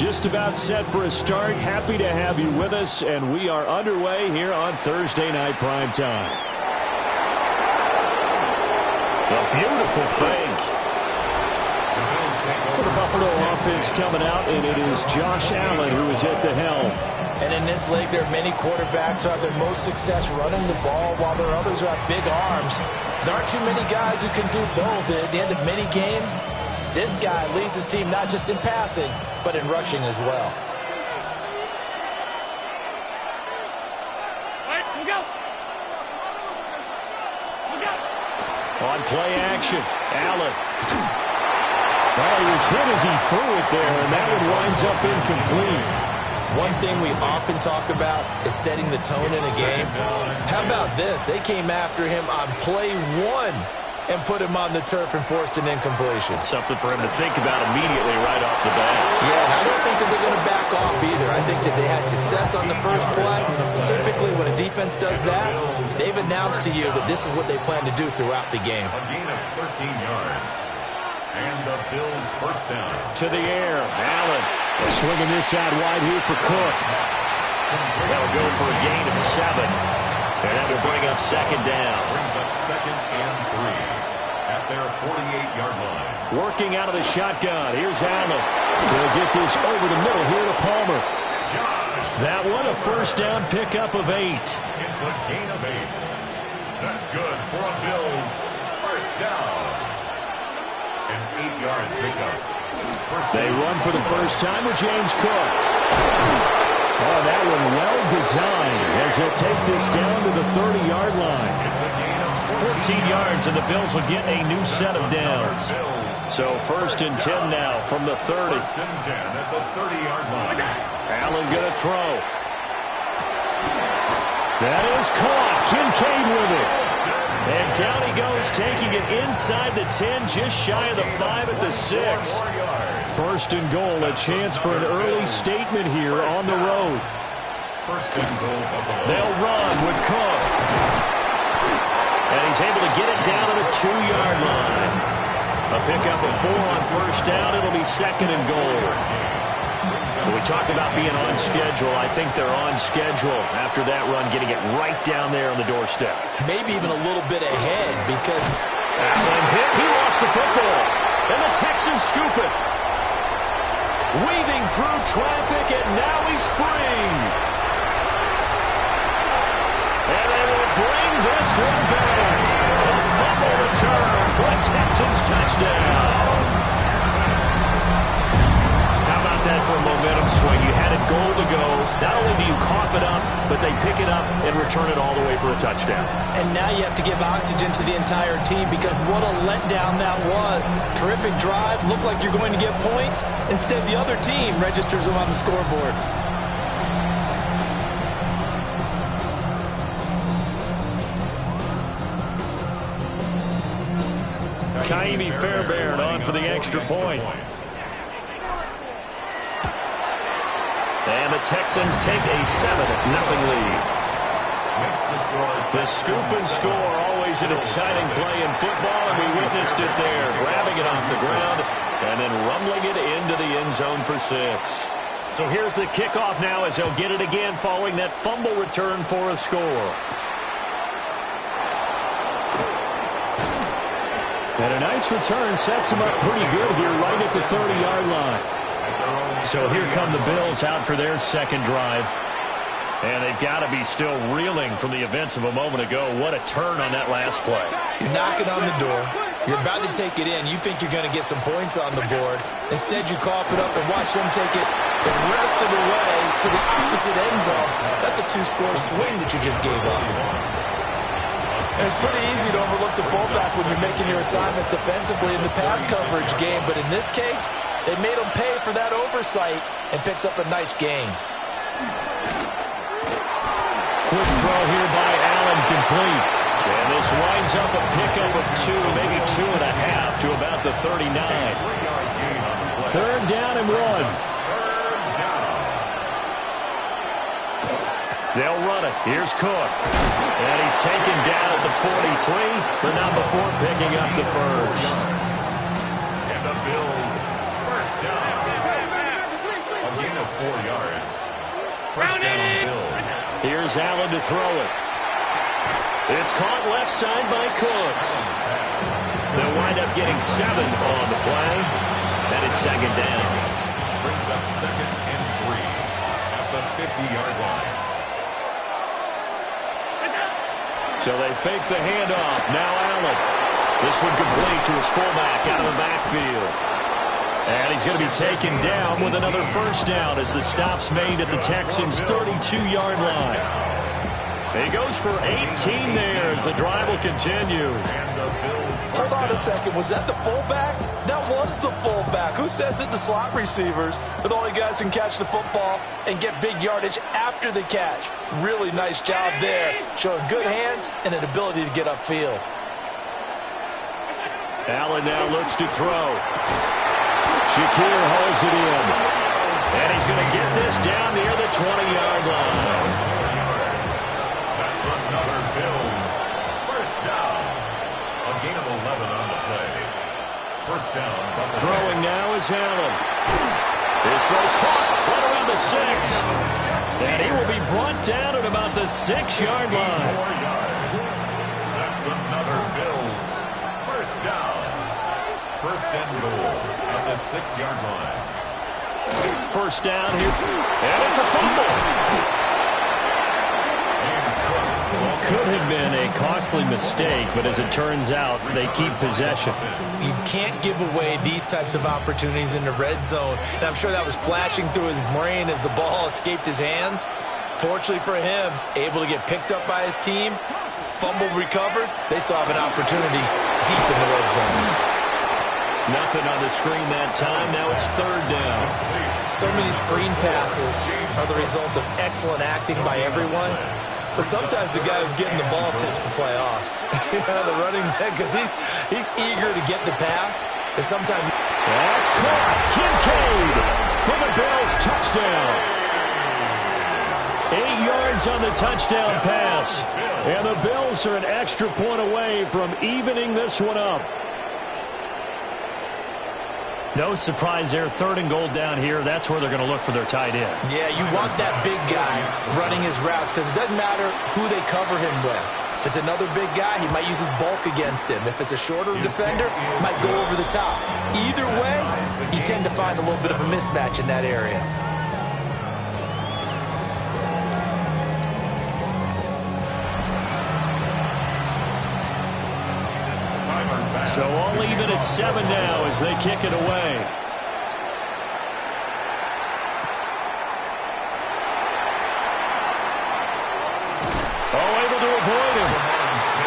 Just about set for a start. Happy to have you with us, and we are underway here on Thursday Night Prime Time. A beautiful fake. For the Buffalo offense coming out, and it is Josh Allen who is at the helm. And in this league, there are many quarterbacks who have their most success running the ball, while there are others who have big arms. There aren't too many guys who can do both. And at the end of many games, this guy leads his team not just in passing, but in rushing as well. On play action, Allen. Well, he was hit as he threw it there, and that one winds up incomplete. One thing we often talk about is setting the tone in a game. How about this? They came after him on play one and put him on the turf and forced an incompletion. Something for him to think about immediately right off the bat. Yeah, and I don't think that they're going to back off either. I think that they had success on the first play. Typically, when a defense does that, they've announced to you that this is what they plan to do throughout the game. A gain of 13 yards. And the Bills first down. To the air, Allen. Swinging this out wide here for Cook. They'll go for a gain of 7. And that will bring up second down. Brings up second and 3 at their 48-yard line. Working out of the shotgun. Here's Allen. They'll get this over the middle here to Palmer. That one a first down pickup of 8. It's a gain of 8. That's good for a Bills first down. An 8-yard pickup. They run for the first time with James Cook. Oh, that one well designed as he'll take this down to the 30-yard line. It's a gain of 14 yards, and the Bills will get a new set of downs. So first and 10 now from the 30. First and 10 at the 30-yard line. Allen going to throw. That is caught. Kincaid with it. And down he goes, taking it inside the 10, just shy of the 5 at the 6. First and goal, a chance for an early statement here on the road. First and goal. They'll run with Cook. And he's able to get it down to the 2-yard line. A pickup of 4 on first down. It'll be second and goal. When we talk about being on schedule, I think they're on schedule after that run, getting it right down there on the doorstep. Maybe even a little bit ahead because Allen hit. He lost the football. And the Texans scoop it. Weaving through traffic, and now he's free. And they will bring this one back. A fumble return for a Texans touchdown. How about that for a momentum swing? You had it goal to go. Not only do you cough it up, but they pick it up and return it all the way for a touchdown. And now you have to give oxygen to the entire team because what a letdown that was. Terrific drive. Looked like you're going to get points. Instead, the other team registers them on the scoreboard. Kaimi Fairbairn on for the extra point. And the Texans take a 7-0 lead. The scoop and score, always an exciting play in football, and we witnessed it there. Grabbing it off the ground and then rumbling it into the end zone for 6. So here's the kickoff now as they'll get it again following that fumble return for a score. And a nice return sets him up pretty good here right at the 30-yard line. So here come the Bills out for their second drive. And they've got to be still reeling from the events of a moment ago. What a turn on that last play. You're knocking on the door. You're about to take it in. You think you're going to get some points on the board. Instead, you cough it up and watch them take it the rest of the way to the opposite end zone. That's a 2-score swing that you just gave up. It's pretty easy to overlook the fullback when you're making your assignments defensively in the pass coverage game. But in this case, they made him pay for that oversight and picks up a nice gain. Quick throw here by Allen, complete. And this winds up a pickup of 2, maybe 2.5 to about the 39. Third down and 1. They'll run it. Here's Cook. And he's taken down at the 43, but not before picking up the first. And the Bills first down. A of 4 yards. First down, Bills. Here's Allen to throw it. It's caught left side by Cooks. They'll wind up getting 7 on the play. And it's second down. Brings up 2nd and 3 at the 50-yard line. So they fake the handoff. Now Allen. This one complete to his fullback out of the backfield. And he's going to be taken down with another first down as the stop's made at the Texans' 32-yard line. He goes for 18 there as the drive will continue. Hold on a second. Was that the fullback? That was the fullback. Who says it? The slot receivers. But only guys can catch the football and get big yardage after the catch. Really nice job there. Showing good hands and an ability to get upfield. Allen now looks to throw. Shakir holds it in. And he's going to get this down near the 20-yard line. Another Bills. First down. A gain of 11 on the play. First down. Throwing now is Allen. His throw caught right around the 6. And he will be brought down at about the 6-yard line. That's another Bills. First down. First and goal at the 6-yard line. First down here. And it's a fumble. Could have been a costly mistake, but as it turns out, they keep possession. You can't give away these types of opportunities in the red zone. And I'm sure that was flashing through his brain as the ball escaped his hands. Fortunately for him, able to get picked up by his team, fumble recovered. They still have an opportunity deep in the red zone. Nothing on the screen that time. Now it's third down. So many screen passes are the result of excellent acting by everyone. But sometimes the guy who's getting the ball tips the play off. The running back, because he's eager to get the pass. And sometimes... That's caught. Kincaid for the Bills touchdown. 8 yards on the touchdown pass. And the Bills are an extra point away from evening this one up. No surprise there. Third and goal down here. That's where they're going to look for their tight end. Yeah, you want that big guy running his routes because it doesn't matter who they cover him with. If it's another big guy, he might use his bulk against him. If it's a shorter defender, he might go over the top. Either way, you tend to find a little bit of a mismatch in that area. So all even at 7 now as they kick it away. Oh, able to avoid him.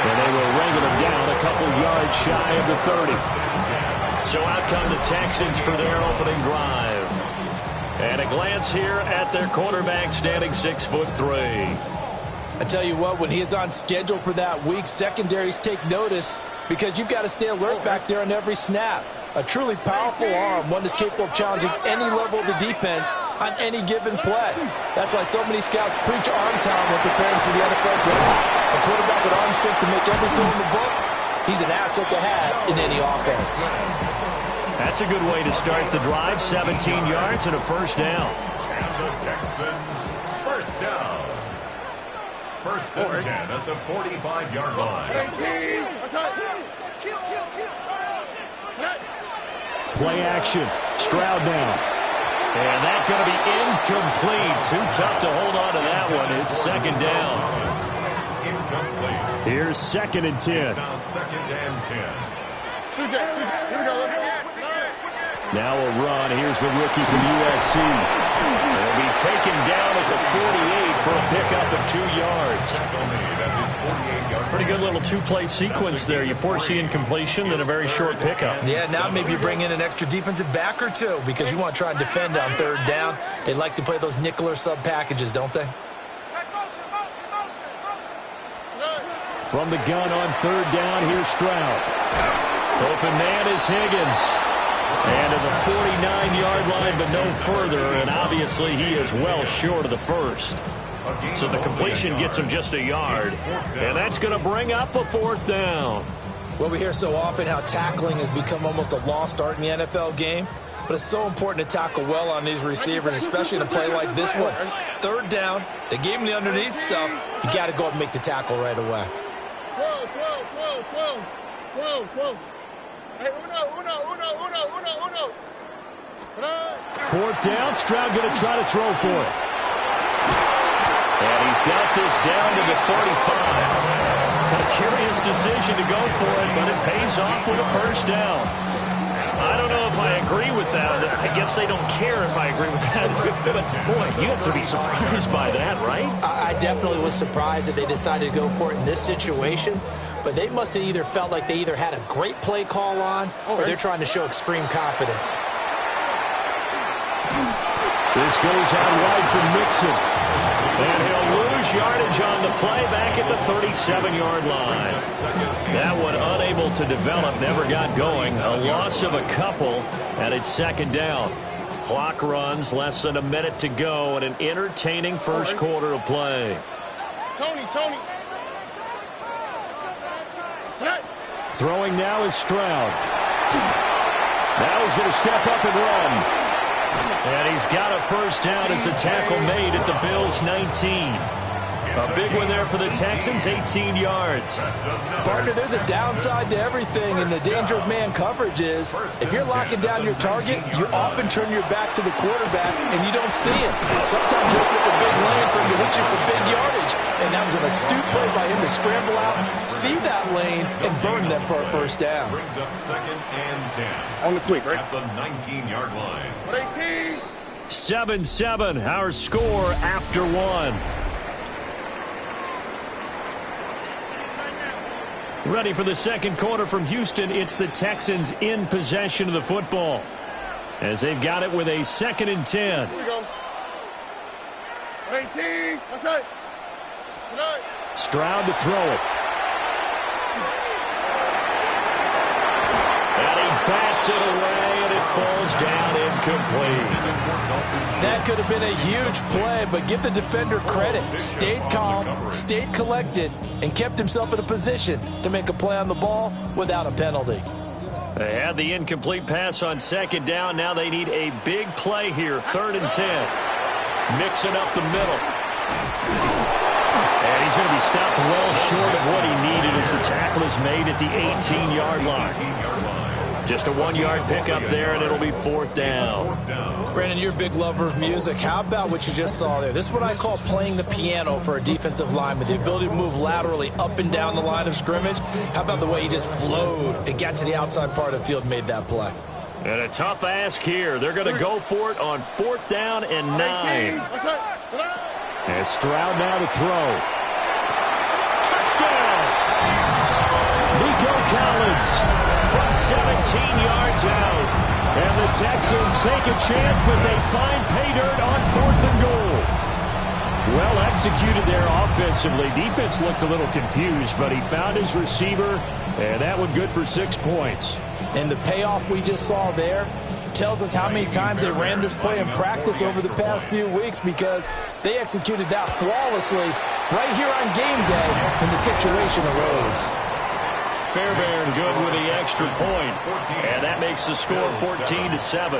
And they will wrangle him down a couple yards shy of the 30. So out come the Texans for their opening drive. And a glance here at their quarterback standing 6'3". I tell you what, when he is on schedule for that week, secondaries take notice because you've got to stay alert back there on every snap. A truly powerful arm, one that's capable of challenging any level of the defense on any given play. That's why so many scouts preach arm talent when preparing for the NFL draft. A quarterback with arm strength to make every throw in the book, he's an asset to have in any offense. That's a good way to start the drive. 17 yards and a first down. And the Texans, first down. First and 10 at the 45-yard line. Play action. Stroud now. And that's going to be incomplete. Too tough to hold on to that one. It's second down. Incomplete. Here's second and 10. It's now second and 10. Now a run. Here's the rookie from USC. He'll be taken down at the 48 for a pickup of 2 yards. Pretty good little two-play sequence there. You foresee incompletion, then a very short pickup. Yeah, now maybe you bring in an extra defensive back or two because you want to try and defend on third down. They like to play those nickel or sub packages, don't they? From the gun on third down, here's Stroud. Open man is Higgins. And to the 49-yard line, but no further. And obviously he is well short of the first. So the completion gets him just a yard. And that's going to bring up a fourth down. Well, we hear so often how tackling has become almost a lost art in the NFL game. but it's so important to tackle well on these receivers, especially in a play like this one. Third down, they gave him the underneath stuff. You got to go up and make the tackle right away. 12. Hey, uno. 4th down, Stroud going to try to throw for it. And he's got this down to the 35. A curious decision to go for it, but it pays off with a first down. I don't know if I agree with that. I guess they don't care if I agree with that. But, boy, you have to be surprised by that, right? I definitely was surprised that they decided to go for it in this situation. But they must have either felt like they either had a great play call on or they're trying to show extreme confidence. This goes out wide for Mixon. And he'll lose yardage on the play back at the 37-yard line. That one unable to develop, never got going. A loss of a couple, and it's 2nd down. Clock runs, less than a minute to go, and an entertaining first quarter of play. Tony. Throwing now is Stroud. Now he's going to step up and run. And he's got a first down as a tackle made at the Bills' 19. A big one there for the Texans, 18 yards. Partner, there's a downside to everything, and the danger of man coverage is if you're locking down your target, you often turn your back to the quarterback, and you don't see him. Sometimes you open up a big lane for him to hit you for big yardage, and that was an astute play by him to scramble out, see that lane, and burn them for a first down. Brings up 2nd and 10. On the quick, right? At the 19-yard line. 18. 7-7, our score after one. Ready for the second quarter from Houston. It's the Texans in possession of the football as they've got it with a 2nd and 10. Here we go. 18. That's it. Stroud to throw it. And he bats it away, and it falls down incomplete. That could have been a huge play, but give the defender credit. Stayed calm, stayed collected, and kept himself in a position to make a play on the ball without a penalty. They had the incomplete pass on 2nd down. Now they need a big play here, 3rd and 10. Mixing up the middle. And he's going to be stopped well short of what he needed as the tackle is made at the 18-yard line. Just a 1-yard pickup there, and it'll be 4th down. Brandon, you're a big lover of music. How about what you just saw there? This is what I call playing the piano for a defensive lineman, the ability to move laterally up and down the line of scrimmage. How about the way he just flowed and got to the outside part of the field and made that play? And a tough ask here. They're going to go for it on 4th down and 9. And Stroud now to throw. Touchdown! Nico Collins from 17 yards out. And the Texans take a chance, but they find pay dirt on 4th and goal. Well executed there offensively. Defense looked a little confused, but he found his receiver, and that one good for 6 points. And the payoff we just saw there tells us how many times they ran this play in practice over the past few weeks, because they executed that flawlessly right here on game day when the situation arose. Fairbairn good with the extra point, and that makes the score 14-7.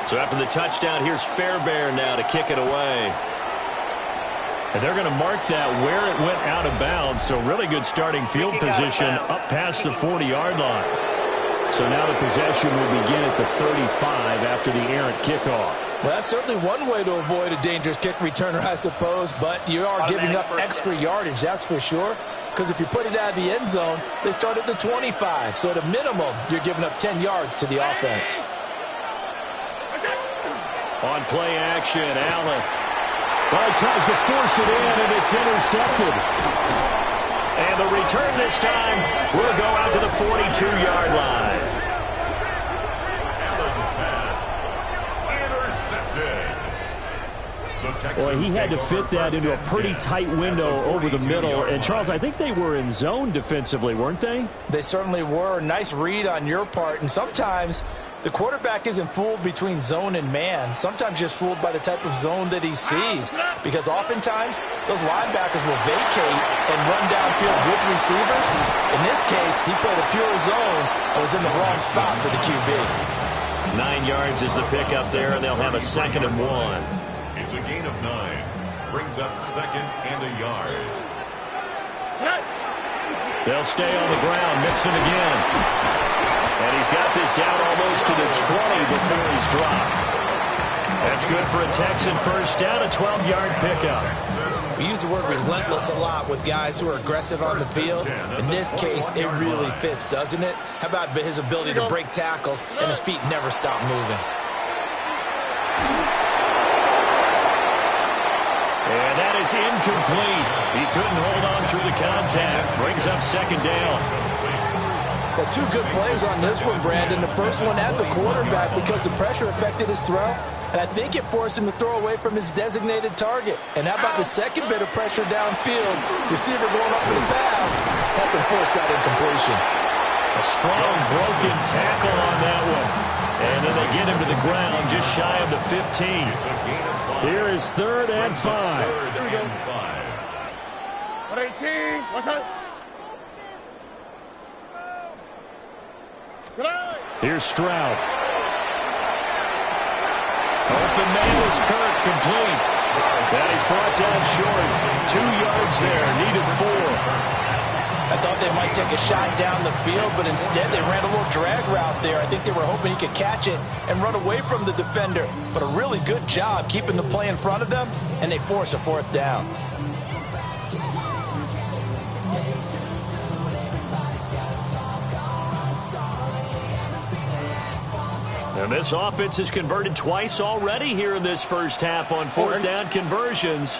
So after the touchdown, here's Fairbairn now to kick it away. And they're going to mark that where it went out of bounds. So really good starting field position up past the 40-yard line. So now the possession will begin at the 35 after the errant kickoff. Well, that's certainly one way to avoid a dangerous kick returner, I suppose. But you are giving up extra yardage, that's for sure. Because if you put it out of the end zone, they start at the 25. So at a minimum, you're giving up 10 yards to the offense. On play action, Allen. Well, he tries to force it in, and it's intercepted. And the return this time will go out to the 42-yard line. Allen's pass intercepted. Boy, he had to fit that into a pretty tight window over the middle. And, Charles, I think they were in zone defensively, weren't they? They certainly were. Nice read on your part. And sometimes The quarterback isn't fooled between zone and man. Sometimes just fooled by the type of zone that he sees. Because oftentimes, those linebackers will vacate and run downfield with receivers. In this case, he played a pure zone and was in the wrong spot for the QB. 9 yards is the pickup there, and they'll have a 2nd and 1. It's a gain of 9. Brings up 2nd and a yard. They'll stay on the ground. Mixon again. And he's got this down almost to the 20 before he's dropped. That's good for a Texan first down, a 12-yard pickup. We use the word relentless a lot with guys who are aggressive on the field. In this case, it really fits, doesn't it? How about his ability to break tackles and his feet never stop moving? And that is incomplete. He couldn't hold on through the contact. Brings up 2nd down. Well, 2 good plays on this one, Brandon. The first one at the quarterback because the pressure affected his throw. And I think it forced him to throw away from his designated target. And how about the second bit of pressure downfield? Receiver going up for the pass. Helped him force that incompletion. A strong broken tackle on that one. And then they get him to the ground just shy of the 15. Here is 3rd and 5. 3rd and 5. 118. What's that? Here's Stroud. Open man is Kirk, complete. That is brought down short. 2 yards there, needed 4. I thought they might take a shot down the field, but instead they ran a little drag route there. I think they were hoping he could catch it and run away from the defender. But a really good job keeping the play in front of them, and they force a 4th down. And this offense has converted twice already here in this first half on 4th down conversions.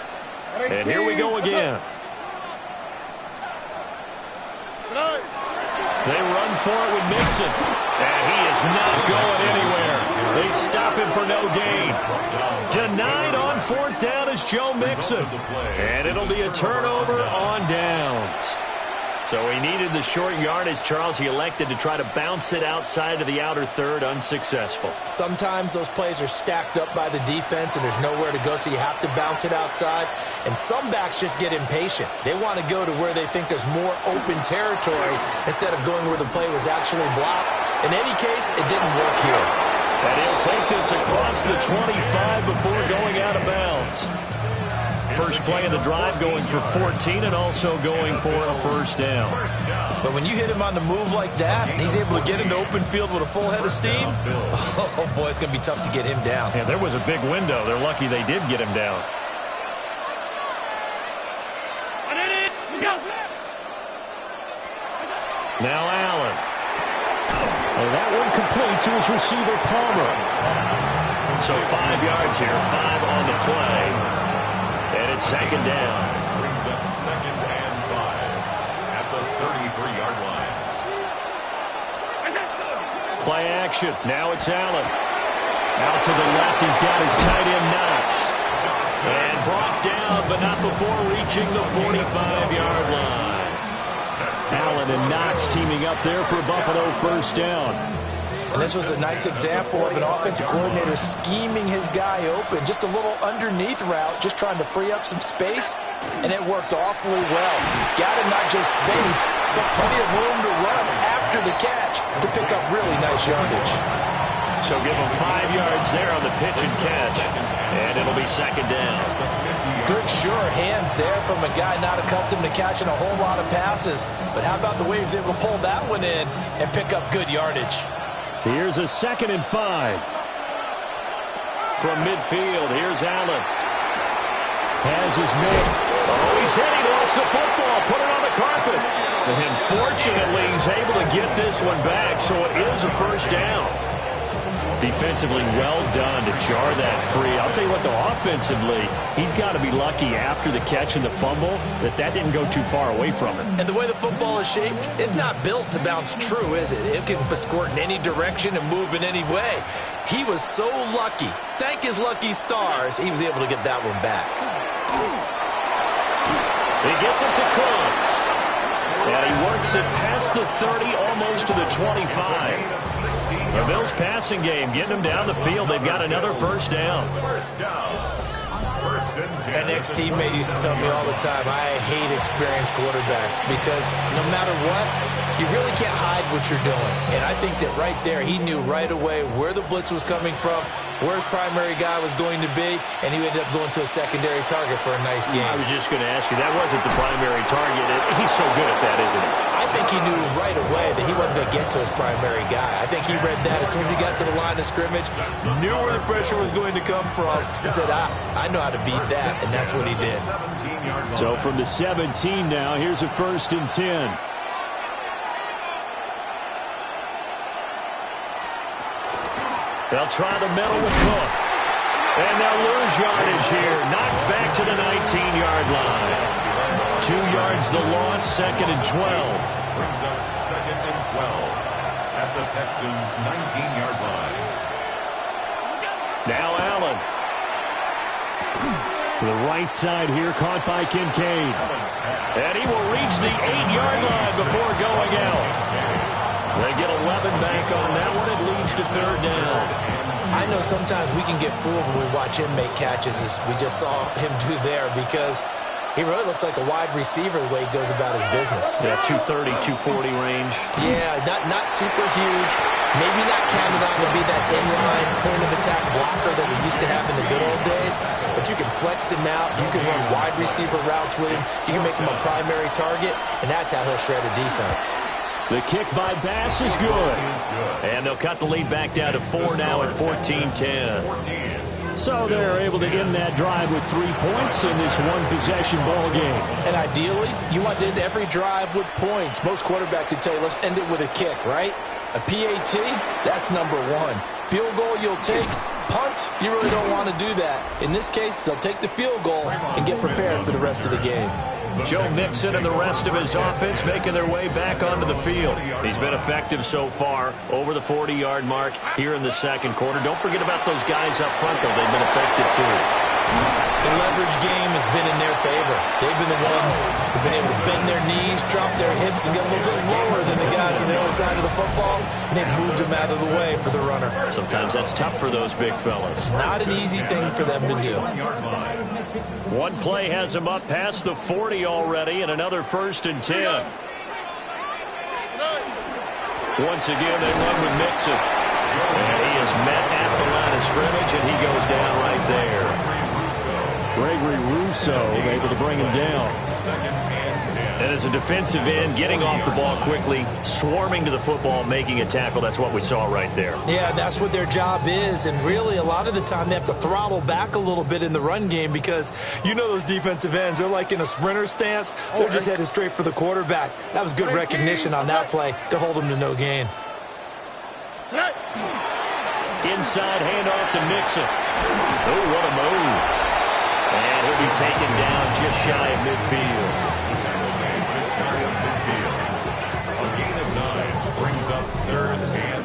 And here we go again. They run for it with Mixon. And he is not going anywhere. They stop him for no gain. Denied on 4th down is Joe Mixon. And it'll be a turnover on downs. So he needed the short yardage, Charles. He elected to try to bounce it outside of the outer third, unsuccessful. Sometimes those plays are stacked up by the defense and there's nowhere to go, so you have to bounce it outside. And some backs just get impatient. They want to go to where they think there's more open territory instead of going where the play was actually blocked. In any case, it didn't work here. And he'll take this across the 25 before going out of bounds. First play of the drive going for 14 and also going for a first down. But when you hit him on the move like that, and he's able to get into open field with a full head of steam, oh boy, it's going to be tough to get him down. Yeah, there was a big window. They're lucky they did get him down. Now Allen. And that one complete to his receiver, Palmer. So 5 yards here, 5 on the play. And it's second down. Brings up 2nd and 5 at the 33-yard line. Play action. Now it's Allen. Out to the left, he's got his tight end Knox. And brought down, but not before reaching the 45-yard line. Allen and Knox teaming up there for Buffalo first down. And this was a nice example of an offensive coordinator scheming his guy open. Just a little underneath route, just trying to free up some space, and it worked awfully well. Got him not just space, but plenty of room to run after the catch to pick up really nice yardage. So give him 5 yards there on the pitch and catch, and it'll be second down. Good, sure hands there from a guy not accustomed to catching a whole lot of passes. But how about the way he was able to pull that one in and pick up good yardage? Here's a 2nd and 5. From midfield, here's Allen. Has his man. Oh, he's hit. He lost the football. Put it on the carpet. And fortunately, he's able to get this one back, so it is a first down. Defensively, well done to jar that free. I'll tell you what, though, offensively, he's got to be lucky after the catch and the fumble that didn't go too far away from him. And the way the football is shaped, it's not built to bounce true, is it? It can squirt in any direction and move in any way. He was so lucky. Thank his lucky stars, he was able to get that one back. He gets it to Cooks. And he works it past the 30, almost to the 25. The Bills passing game, getting them down the field. They've got another first down. An ex-teammate used to tell me all the time, I hate experienced quarterbacks because no matter what, you really can't hide what you're doing. And I think that right there, he knew right away where the blitz was coming from, where his primary guy was going to be, and he ended up going to a secondary target for a nice game. I was just going to ask you, that wasn't the primary target. He's so good at that, isn't he? I think he knew right away that he wasn't going to get to his primary guy. I think he read that as soon as he got to the line of scrimmage, knew where the pressure was going to come from, and said, I know how to beat that, and that's what he did. So from the 17 now, here's a 1st and 10. They'll try the middle with Cook. And they'll lose yardage here. Knocked back to the 19-yard line. 2 yards the loss, 2nd and 12. Brings up 2nd and 12 at the Texans' 19-yard line. Now Allen. To the right side here, caught by Kincaid. And he will reach the 8-yard line before going out. They get 11 back on that one. It leads to 3rd down. I know sometimes we can get fooled when we watch him make catches, as we just saw him do there, because he really looks like a wide receiver the way he goes about his business. Yeah, 230, 240 range. Yeah, not super huge. Maybe not counted on to be that inline point-of-attack blocker that we used to have in the good old days, but you can flex him out. You can run wide receiver routes with him. You can make him a primary target, and that's how he'll shred a defense. The kick by Bass is good. And they'll cut the lead back down to 4 now at 14-10. So they're able to end that drive with 3 points in this one-possession ball game. And ideally, you want to end every drive with points. Most quarterbacks would tell you, let's end it with a kick, right? A PAT, that's number 1. Field goal you'll take. Punts, you really don't want to do that. In this case, they'll take the field goal and get prepared for the rest of the game. Joe Mixon and the rest of his offense making their way back onto the field. He's been effective so far, over the 40-yard mark here in the 2nd quarter. Don't forget about those guys up front, though. They've been effective, too. The leverage game has been in their favor. They've been the ones who've been able to bend their knees, drop their hips, and get a little bit lower than the guys on the other side of the football, and they've moved them out of the way for the runner. Sometimes that's tough for those big fellas. Not an easy thing for them to do. One play has him up past the 40 already, and another 1st and 10. Once again, they run with Mixon. And he is met at the line of scrimmage, and he goes down right there. Gregory Rousseau able to bring him down. And as a defensive end, getting off the ball quickly, swarming to the football, making a tackle, that's what we saw right there. Yeah, that's what their job is, and really a lot of the time they have to throttle back a little bit in the run game because you know those defensive ends, they're like in a sprinter stance. They're just headed straight for the quarterback. That was good recognition on that play to hold him to no gain. Inside handoff to Mixon. Oh, what a move. And he'll be taken down just shy of midfield. A gain of 9 brings up 3rd and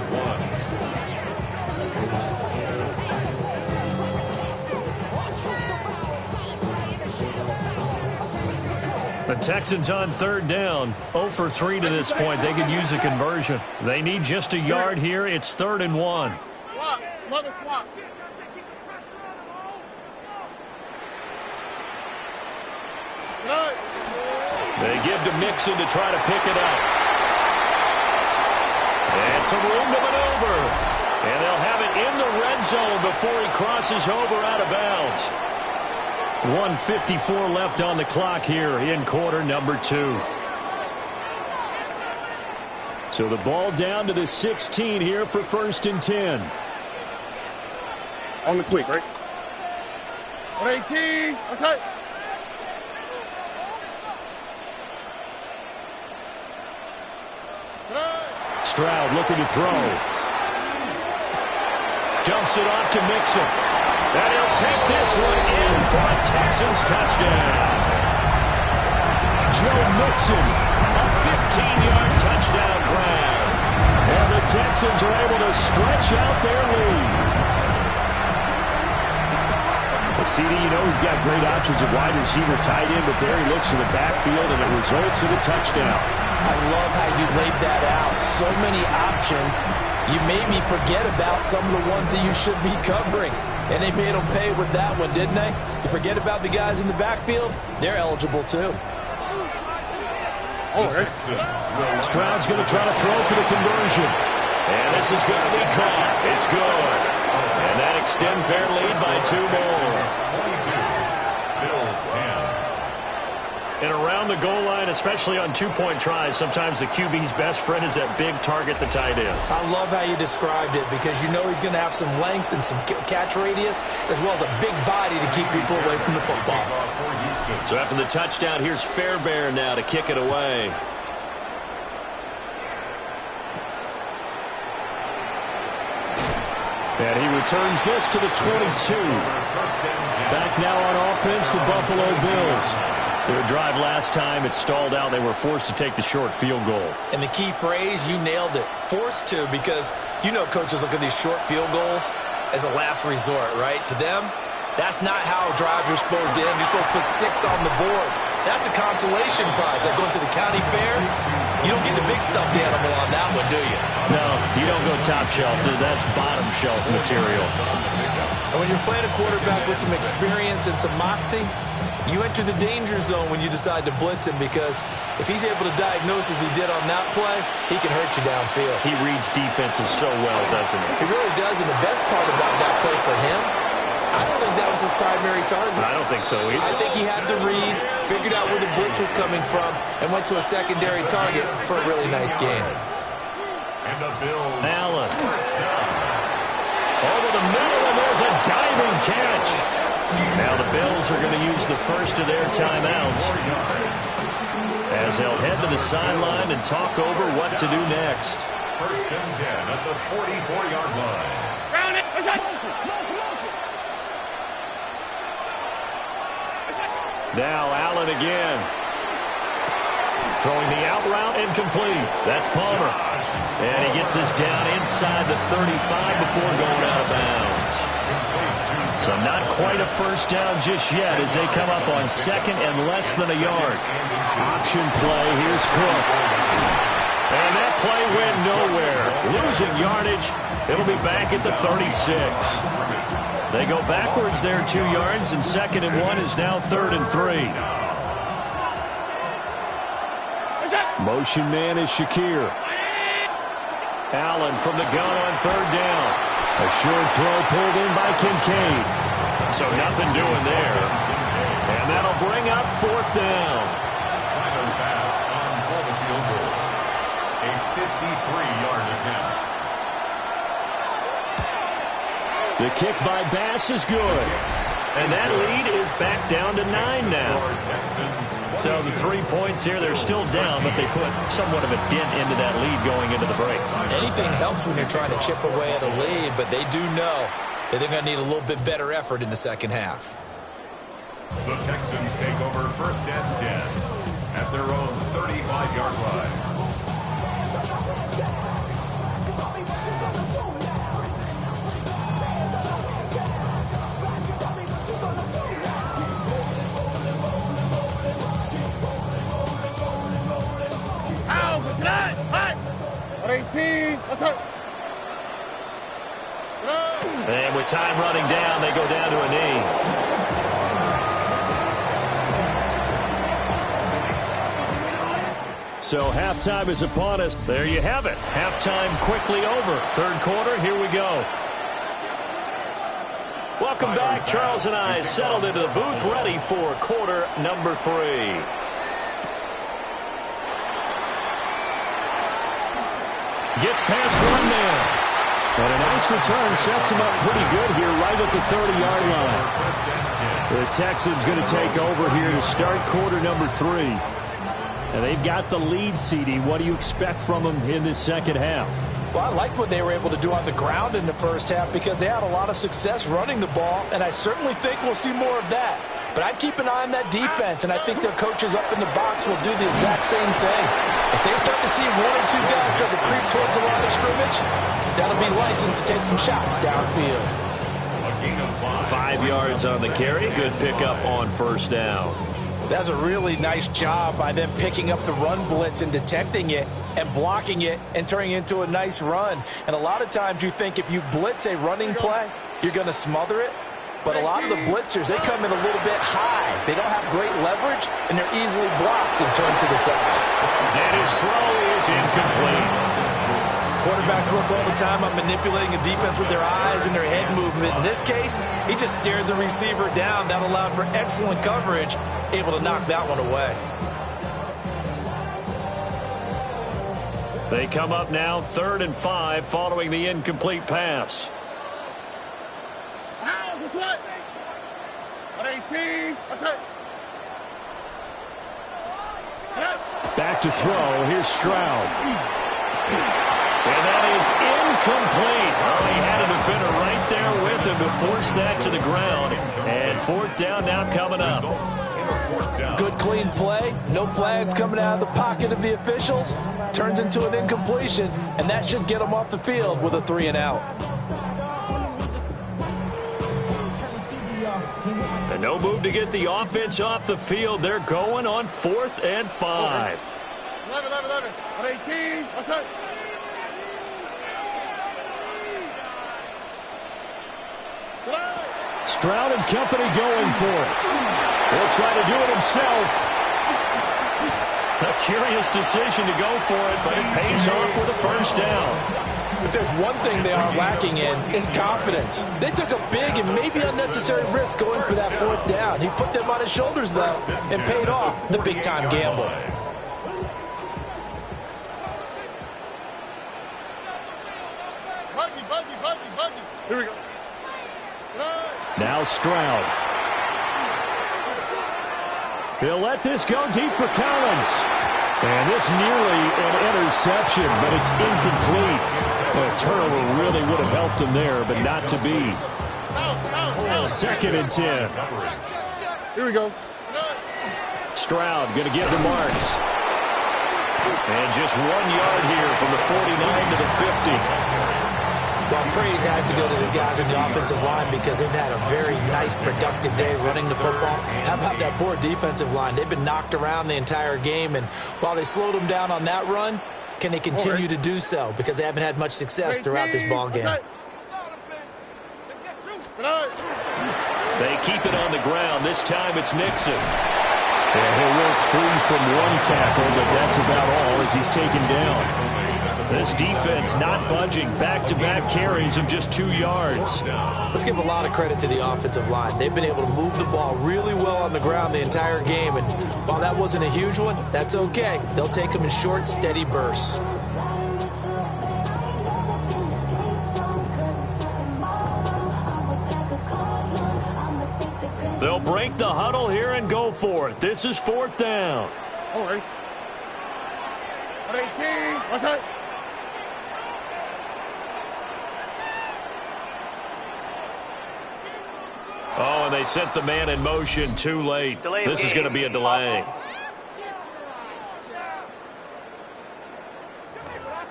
1. The Texans on 3rd down. 0 for 3 to this point. They could use a conversion. They need just a yard here. It's 3rd and 1. Swap. Mother swap. They give to Mixon to try to pick it up. And some room to maneuver. And they'll have it in the red zone before he crosses over out of bounds. 1:54 left on the clock here in quarter number 2. So the ball down to the 16 here for 1st and 10. On the quick, right? 118. What's that? Stroud looking to throw. Dumps it off to Mixon. And he'll take this one in for a Texans touchdown. Joe Mixon, A 15-yard touchdown grab. and the Texans are able to stretch out their lead. Well, CD, you know he's got great options at wide receiver, tight end, but there he looks to the backfield, and it results in a touchdown. I love how you laid that out. So many options. You made me forget about some of the ones that you should be covering. And they made them pay with that one, didn't they? You forget about the guys in the backfield? They're eligible, too. Stroud's going to try to throw for the conversion. And this is going to be caught. It's good. And that extends their lead by 2 more. Bills 10. And around the goal line, especially on 2-point tries, sometimes the QB's best friend is that big target, the tight end. I love how you described it because you know he's going to have some length and some catch radius as well as a big body to keep people away from the football. So after the touchdown, here's Fairbairn now to kick it away. And he returns this to the 22. Back now on offense, the Buffalo Bills. Their drive last time, it stalled out. They were forced to take the short field goal. And the key phrase, you nailed it, forced to, because you know coaches look at these short field goals as a last resort, right? To them, that's not how drives are supposed to end. You're supposed to put 6 on the board. That's a consolation prize. Like going to the county fair, you don't get the big stuffed animal on that one, do you? No, you don't go top shelf. That's bottom shelf material. And when you're playing a quarterback with some experience and some moxie, you enter the danger zone when you decide to blitz him, because if he's able to diagnose as he did on that play, he can hurt you downfield. He reads defenses so well, doesn't he? He really does, and the best part about that play for him, I don't think that was his primary target. I don't think so either. I think he had the read, figured out where the blitz was coming from, and went to a secondary target for a really nice gain. And the Bills. Allen. Over the middle, and there's a diving catch. Now the Bills are going to use the first of their timeouts as they'll head to the sideline and talk over what to do next. 1st and 10 at the 44-yard line. Round it. Now Allen again. Throwing the out route, incomplete. That's Palmer. And he gets this down inside the 35 before going out of bounds. So not quite a first down just yet as they come up on 2nd and less than a yard. Option play. Here's Cook. And that play went nowhere. Losing yardage. It'll be back at the 36. They go backwards there 2 yards, and 2nd and 1 is now 3rd and 3. Motion man is Shakir. Allen from the gun on 3rd down. A short throw pulled in by Kincaid. So nothing doing there. And that'll bring up 4th down. Final pass on for the field goal. A 53-yard attempt. The kick by Bass is good. And that lead is back down to 9 now. So the 3 points here, they're still down, but they put somewhat of a dent into that lead going into the break. Anything helps when you're trying to chip away at a lead, but they do know that they're going to need a little bit better effort in the second half. The Texans take over 1st and 10 at their own 35-yard line. And with time running down, they go down to a knee. So halftime is upon us. There you have it. Halftime quickly over. 3rd quarter, here we go. Welcome back. Charles and I settled into the booth, ready for quarter number 3. Gets past one man. And a nice return sets him up pretty good here right at the 30-yard line. The Texans going to take over here to start quarter number 3. And they've got the lead, CD. What do you expect from them in this second half? Well, I liked what they were able to do on the ground in the first half because they had a lot of success running the ball, and I certainly think we'll see more of that. But I'd keep an eye on that defense, and I think their coaches up in the box will do the exact same thing. If they start to see 1 or 2 guys start to creep towards the line of scrimmage, that'll be licensed to take some shots downfield. gain of 5. 5 yards on the carry. Good pickup on first down. That's a really nice job by them picking up the run blitz and detecting it and blocking it and turning it into a nice run. And a lot of times you think if you blitz a running play, you're going to smother it. But a lot of the blitzers, they come in a little bit high. They don't have great leverage, and they're easily blocked and turned to the side. And his throw is incomplete. Quarterbacks work all the time on manipulating a defense with their eyes and their head movement. In this case, he just stared the receiver down. That allowed for excellent coverage, able to knock that one away. They come up now 3rd and 5 following the incomplete pass. What's that? 18. What's that? Back to throw. Here's Stroud. And that is incomplete. Well, he had a defender right there with him to force that to the ground. And 4th down now coming up. Good clean play. No flags coming out of the pocket of the officials. Turns into an incompletion, and that should get them off the field with a 3 and out. And no move to get the offense off the field. They're going on 4th and 5. 11. 18. What's that? Stroud and company going for it. He'll try to do it himself. A curious decision to go for it, but it pays off with a first down. If there's one thing they are lacking in, it's confidence. They took a big and maybe unnecessary risk going for that 4th down. He put them on his shoulders, though, and paid off the big-time gamble. Buggy. Here we go. Now Stroud. He'll let this go deep for Collins. And this nearly an interception, but it's incomplete. A turnover really would have helped him there, but not to be. 2nd and 10. Here we go. Stroud going to get the marks. And just 1 yard here from the 49 to the 50. Well, praise has to go to the guys in the offensive line because they've had a very nice, productive day running the football. How about that poor defensive line? They've been knocked around the entire game, and while they slowed them down on that run, can they continue to do so? Because they haven't had much success throughout this ball game. They keep it on the ground. This time it's Nixon. And he'll work free from one tackle, but that's about all as he's taken down. This defense not budging. Back-to-back carries of just 2 yards. Let's give a lot of credit to the offensive line. They've been able to move the ball really well on the ground the entire game, and while that wasn't a huge one, that's okay. They'll take them in short, steady bursts. They'll break the huddle here and go for it. This is 4th down. All right. 18. What's that? Oh, and they sent the man in motion too late. This is going to be a delay.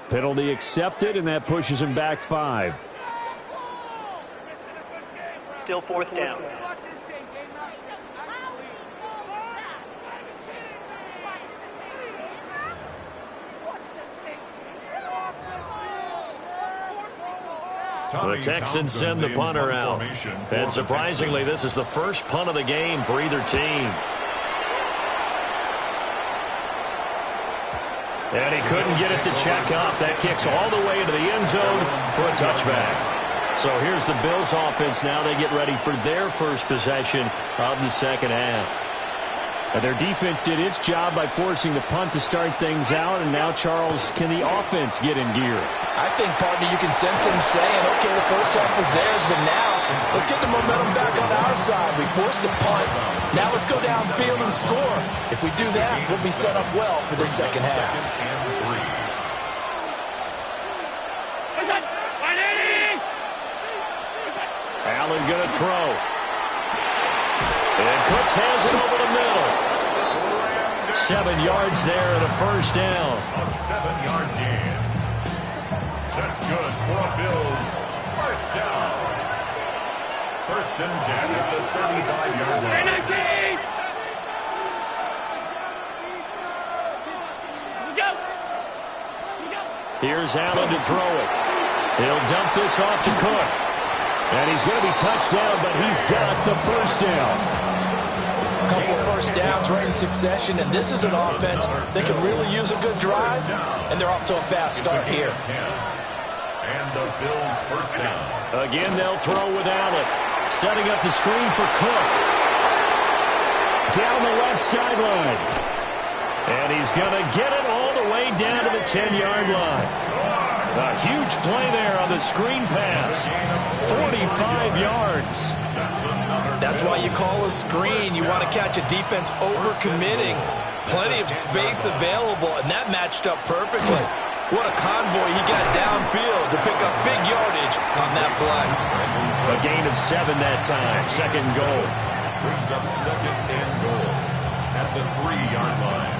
Penalty accepted, and that pushes him back 5. Still 4th down. The Texans send the punter out. And surprisingly, this is the first punt of the game for either team. And he couldn't get it to check up. That kicks all the way into the end zone for a touchback. So here's the Bills offense now. They get ready for their first possession of the second half. And their defense did its job by forcing the punt to start things out. And now, Charles, can the offense get in gear? I think, partner, you can sense them saying, okay, the first half was theirs, but now let's get the momentum back on our side. We forced a punt. Now let's go downfield and score. If we do that, we'll be set up well for the second half. Allen going to throw. And Cooks has it over the middle. 7 yards there and a first down. A 7-yard gain. That's good for a Bills first down. First and 10 at the 35-yard line. Here's Allen to throw it. He'll dump this off to Cook. And he's going to be touched down, but he's got the first down. A couple of first downs right in succession, and this is an offense that can really use a good drive, and they're off to a fast start here. And the Bills first down. Again, they'll throw with Allen. Setting up the screen for Cook. Down the left sideline. And he's going to get it all the way down to the 10-yard line. A huge play there on the screen pass. 45 yards. That's why you call a screen. You want to catch a defense overcommitting. Plenty of space available, and that matched up perfectly. What a convoy he got downfield to pick up big yardage on that play. A gain of 7 that time. Second goal. Brings up second and goal at the 3-yard line.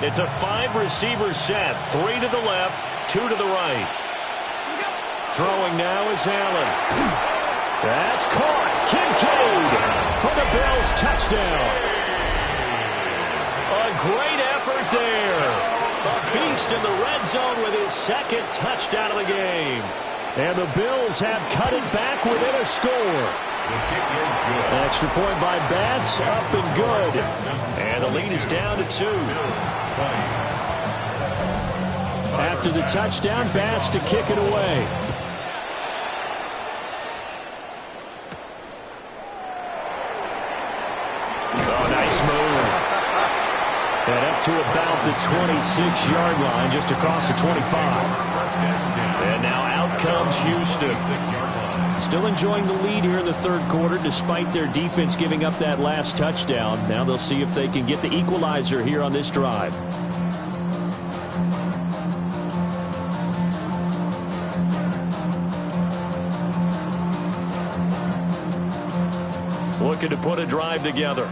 It's a 5-receiver set. 3 to the left, 2 to the right. Throwing now is Allen. That's caught. Kincaid for the Bills touchdown. A great effort there. A beast in the red zone with his second touchdown of the game. And the Bills have cut it back within a score. The kick is good. An extra point by Bass, up and good. And the lead is down to 2. After the touchdown, Bass to kick it away. Oh, nice move. And up to about the 26-yard line, just across the 25. And now out comes Houston. Still enjoying the lead here in the third quarter, despite their defense giving up that last touchdown. Now they'll see if they can get the equalizer here on this drive. Looking to put a drive together.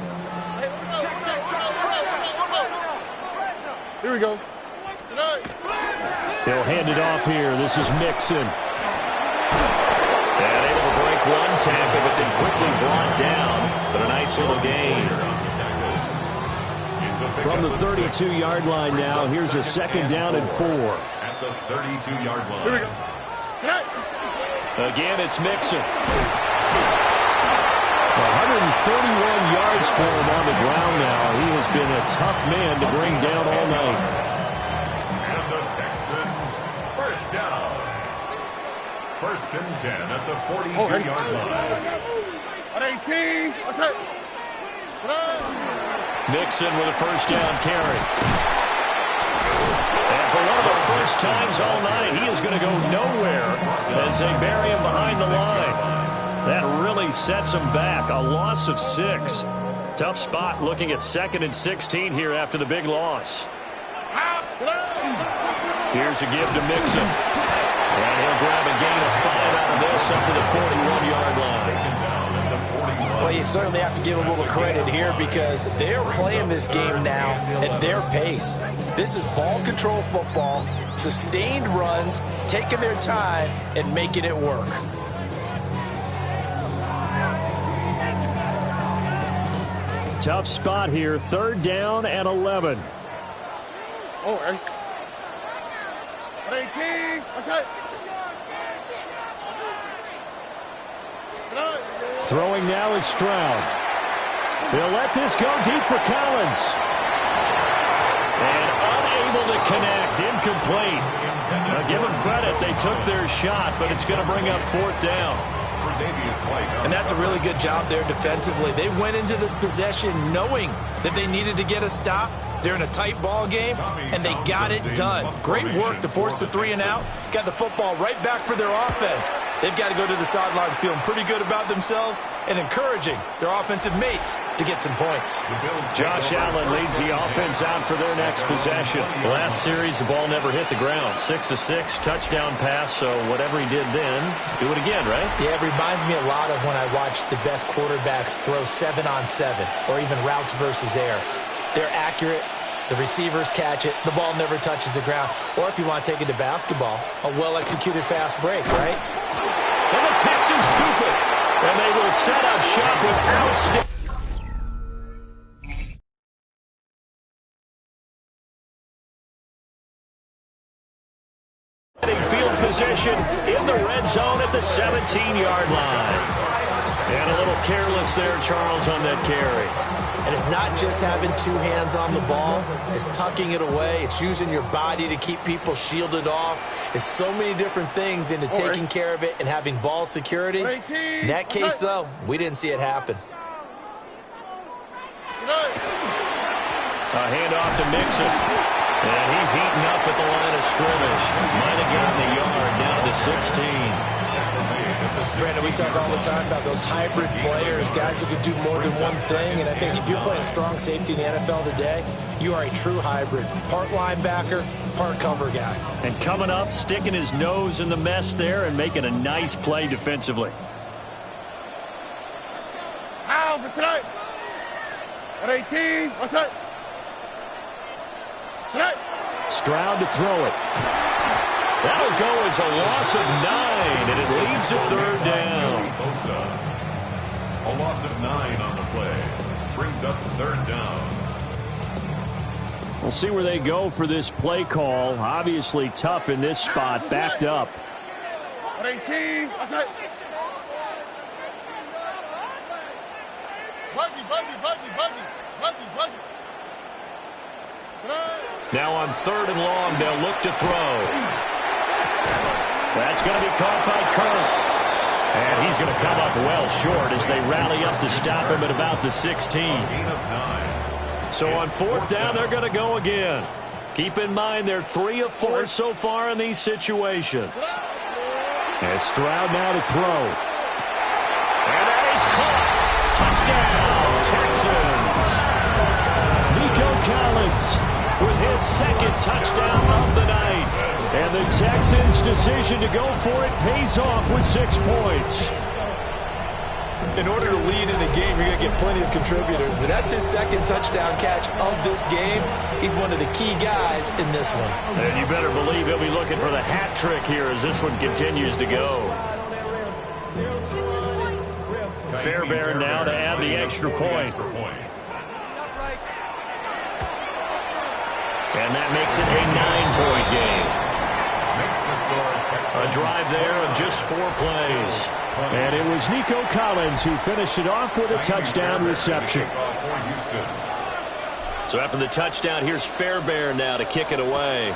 Here we go. They'll hand it off here. This is Mixon. And able to break one tackle, but then quickly brought down. But a nice little gain. From the 32-yard line now, here's a second down and 4. At the 32-yard line. Here we go. Again, it's Mixon. 131 yards for him on the ground now. He has been a tough man to bring down all night. And the Texans first down. First and 10 at the 42-yard line. At 18. What's that? Mixon with a first down carry. And for one of the first times all night, he is going to go nowhere as they bury him behind the line. That really sets him back. A loss of 6. Tough spot looking at 2nd and 16 here after the big loss. Here's a give to Mixon. And he'll grab a gain of 5 out of this up to the 41-yard line. Well, you certainly have to give a little credit here because they're playing this game now at their pace. This is ball control football, sustained runs, taking their time, and making it work. Tough spot here. 3rd down and 11. Oh, hey. At 18. What's that? Throwing now is Stroud. They'll let this go deep for Collins. And unable to connect. Incomplete. Now give them credit. They took their shot, but it's going to bring up 4th down. And that's a really good job there defensively. They went into this possession knowing that they needed to get a stop. They're in a tight ball game, and they got it done. Great work to force the 3 and out. Got the football right back for their offense. They've got to go to the sidelines feeling pretty good about themselves and encouraging their offensive mates to get some points. Josh Allen leads the offense out for their next possession. Last series, the ball never hit the ground. 6 of 6, touchdown pass, so whatever he did then, do it again, right? Yeah, it reminds me a lot of when I watched the best quarterbacks throw 7-on-7 or even routes versus air. They're accurate. The receivers catch it. The ball never touches the ground. Or if you want to take it to basketball, a well-executed fast break, right? And the Texans scoop it. And they will set up shop with outstanding. Field position in the red zone at the 17-yard line. And a little careless there, Charles, on that carry. And it's not just having two hands on the ball. It's tucking it away. It's using your body to keep people shielded off. It's so many different things into taking care of it and having ball security. In that case, though, we didn't see it happen. A handoff to Mixon. And he's heating up at the line of scrimmage. Might have gotten a yard down to 16. Brandon, we talk all the time about those hybrid players, guys who can do more than one thing. And I think if you're playing strong safety in the NFL today, you are a true hybrid. Part linebacker, part cover guy. And coming up, sticking his nose in the mess there and making a nice play defensively. Ow, what's that? At 18, what's that? Stroud to throw it. That'll go as a loss of 9, and it leads to third down. A loss of 9 on the play. Brings up third down. We'll see where they go for this play call. Obviously tough in this spot, backed up. At 18, what's that? Buggy. Now on third and long, they'll look to throw. That's going to be caught by Kirk. And he's going to come up well short as they rally up to stop him at about the 16. So on fourth down, they're going to go again. Keep in mind they're 3 of 4 so far in these situations. And Stroud now to throw. And that is caught. Touchdown, Texans. Nico Collins with his second touchdown of the night. And the Texans' decision to go for it pays off with 6 points. In order to lead in a game, you're going to get plenty of contributors. But that's his second touchdown catch of this game. He's one of the key guys in this one. And you better believe he'll be looking for the hat trick here as this one continues to go. Fairbairn now to add the extra point. And that makes it a 9-point game. A drive there of just 4 plays. And it was Nico Collins who finished it off with a touchdown reception. So after the touchdown, here's Fairbairn now to kick it away.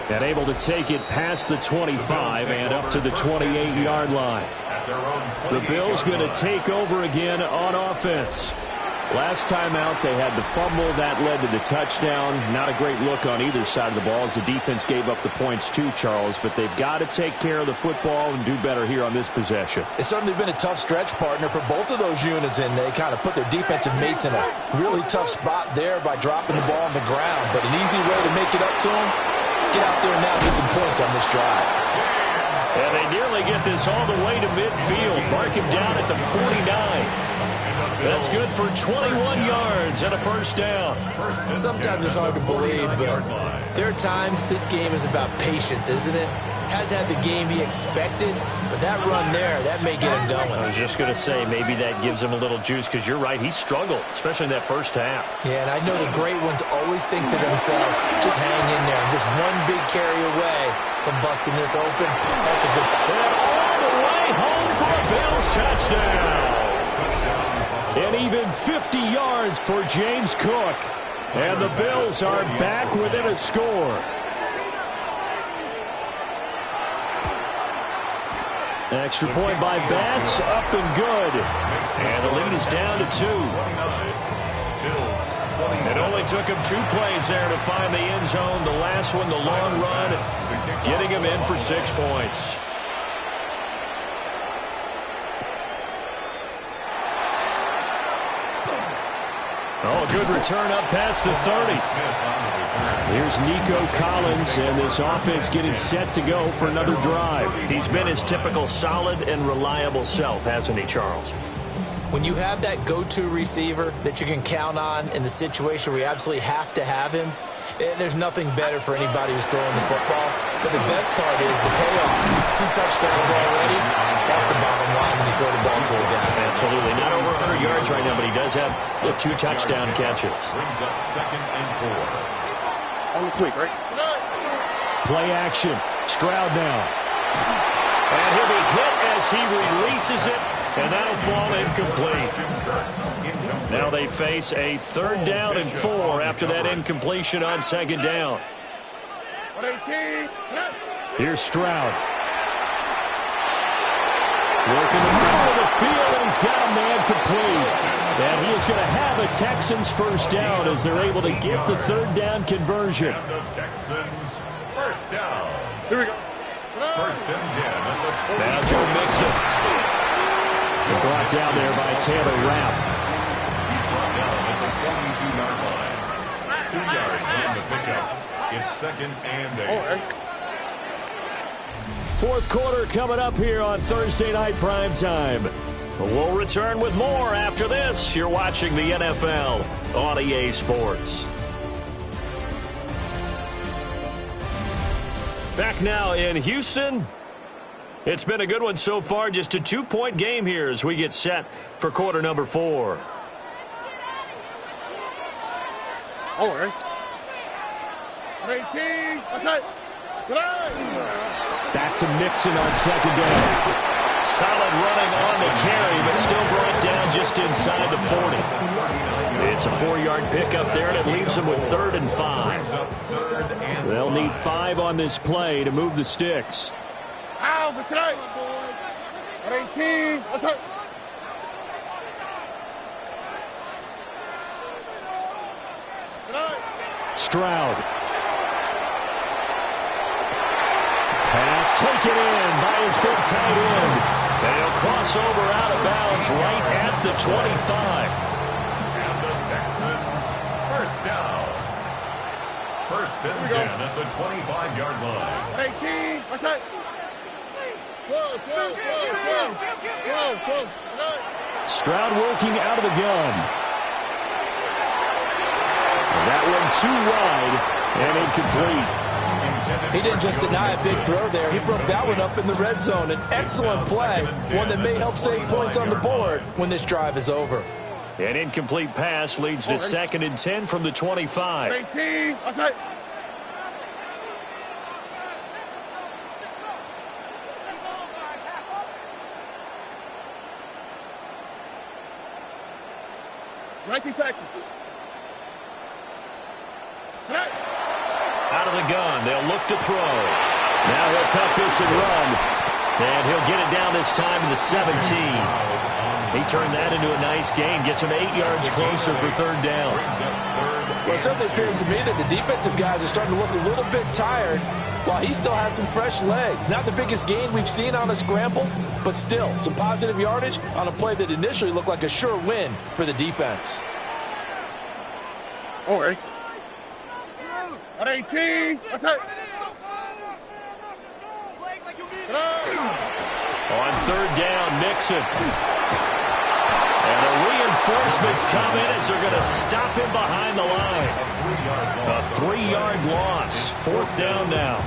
And able to take it past the 25 and up to the 28-yard line. The Bills going to take over again on offense. Last time out, they had the fumble. That led to the touchdown. Not a great look on either side of the ball as the defense gave up the points too, Charles. But they've got to take care of the football and do better here on this possession. It's certainly been a tough stretch, partner, for both of those units, and they kind of put their defensive mates in a really tough spot there by dropping the ball on the ground. But an easy way to make it up to them, get out there and now get some points on this drive. And they nearly get this all the way to midfield. Mark him down at the 49. That's good for 21 yards and a first down. Sometimes it's hard to believe, but there are times this game is about patience, isn't it? Has had the game he expected, but that run there, that may get him going. I was just going to say, maybe that gives him a little juice, because you're right, he struggled, especially in that first half. Yeah, and I know the great ones always think to themselves, just hang in there. Just one big carry away from busting this open. That's a good... And all the way home for a Bills touchdown. And even 50 yards for James Cook. And the Bills are back within a score. Extra point by Bass, up and good. And the lead is down to 2. It only took him 2 plays there to find the end zone. The last one, the long run, getting him in for 6 points. Oh, good return up past the 30. Here's Nico Collins, and this offense getting set to go for another drive. He's been his typical solid and reliable self, hasn't he, Charles? When you have that go-to receiver that you can count on in the situation where you absolutely have to have him, There's nothing better for anybody who's throwing the football. But the best part is the payoff. 2 touchdowns already. That's the bottom line when you throw the ball to a guy. Absolutely. Not over 100 yards right now, but he does have the 2 touchdown catches. Brings up 2nd and 4. On the quick, right? Play action. Stroud now. And he'll be hit as he releases it, and that'll fall incomplete. Now they face a 3rd down and 4 after that incompletion on 2nd down. 118. Here's Stroud. Working the middle of the field, and he's got a man complete. And he is going to have a Texans 1st down as they're able to get the 3rd down conversion. And the Texans 1st down. Here we go. 1st and 10. Now Joe Mixon. Brought down there by Taylor Rapp. He's brought down at the 42-yard line. 2 yards on the pickup. It's 2nd and 8. 4th quarter coming up here on Thursday Night Primetime. We'll return with more after this. You're watching the NFL on EA Sports. Back now in Houston. It's been a good one so far. Just a 2-point game here as we get set for quarter number 4. All right. 18. What's that? Back to Mixon on 2nd down. Solid running on the carry, but still brought down just inside the 40. It's a 4-yard pickup there, and it leaves them with 3rd and 5. They'll need 5 on this play to move the sticks. Ow, what's that? 18. What's that? Stroud. Pass taken in by his big tight end. And he'll cross over out of bounds right at the 25. And the Texans 1st down. 1st and 10 at the 25-yard line. 18. What's that? Whoa. Stroud working out of the gun. And that one too wide and incomplete. He didn't just deny a big throw there. He broke that one up in the red zone. An excellent play, one that may help save points on the board when this drive is over. An incomplete pass leads to 2nd and 10 from the 25. 18. What's that? Texas. Out of the gun. They'll look to throw. Now he'll tuck this and run. And he'll get it down this time to the 17. He turned that into a nice gain. Gets him 8 yards closer for 3rd down. Well, it certainly appears to me that the defensive guys are starting to look a little bit tired while he still has some fresh legs. Not the biggest gain we've seen on a scramble, but still some positive yardage on a play that initially looked like a sure win for the defense. All right. At 18. What's that? On 3rd down, Mixon. And the reinforcements come in as they're going to stop him behind the line. A 3-yard loss. 4th down now.